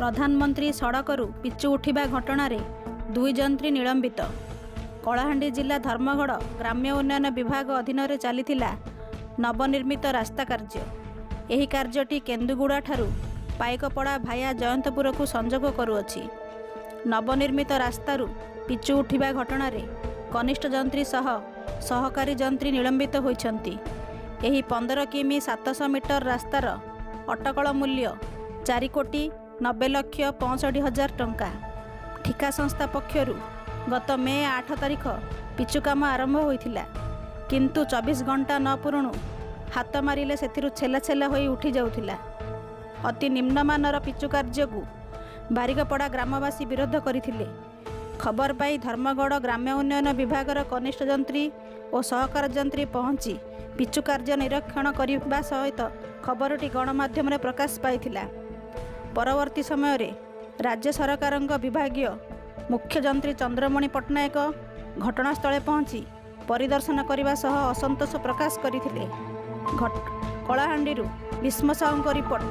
प्रधानमंत्री सड़करू पिचु उठिबा घटना दुई जंत्री निलंबित। कलाहांडी जिला धर्मगढ़ ग्राम्य उन्नयन विभाग अधीन चलीथिला नवनिर्मित रास्ता कार्य। एही कार्यटी केन्दुगुड़ा ठारू पाइकपड़ा भाया जयंतपुर को संजोग करुअछि। नवनिर्मित रास्तारू पिचु उठिबा घटना कनिष्ठ जंत्री सह सहकारी जंत्री निलंबित होइछन्ति। एही 15 किमी 700 मीटर रास्तार अटकल मूल्य 4,90,65,000 टंका। ठिका संस्था पक्षरु गत मे 8 तारिख पिचु काम आरंभ होइथिला, किंतु 24 घंटा न पुरुणु हाथ मारिले सेथिरु छेला छेला होई उठी जाउथिला। अति निम्नमानर पिचु कार्यकु बारिकपड़ा ग्रामवासी विरोध करथिले। खबर पाई धर्मगढ़ ग्राम्य उन्नयन विभागर कनिष्ठ जंत्री और सहकार जंत्री पहुंची पिचु कार्य निरीक्षण करने सहित खबरटी गणमाध्यम प्रकाश पाइथिला। परवर्ती समय रे राज्य सरकार विभागीय मुख्य जंत्री चंद्रमणि पट्टनायक घटनास्थले पहुंची परिदर्शन करने सह असंतोष प्रकाश करथिले। कलाहांडी भीष्म साहू रिपोर्ट।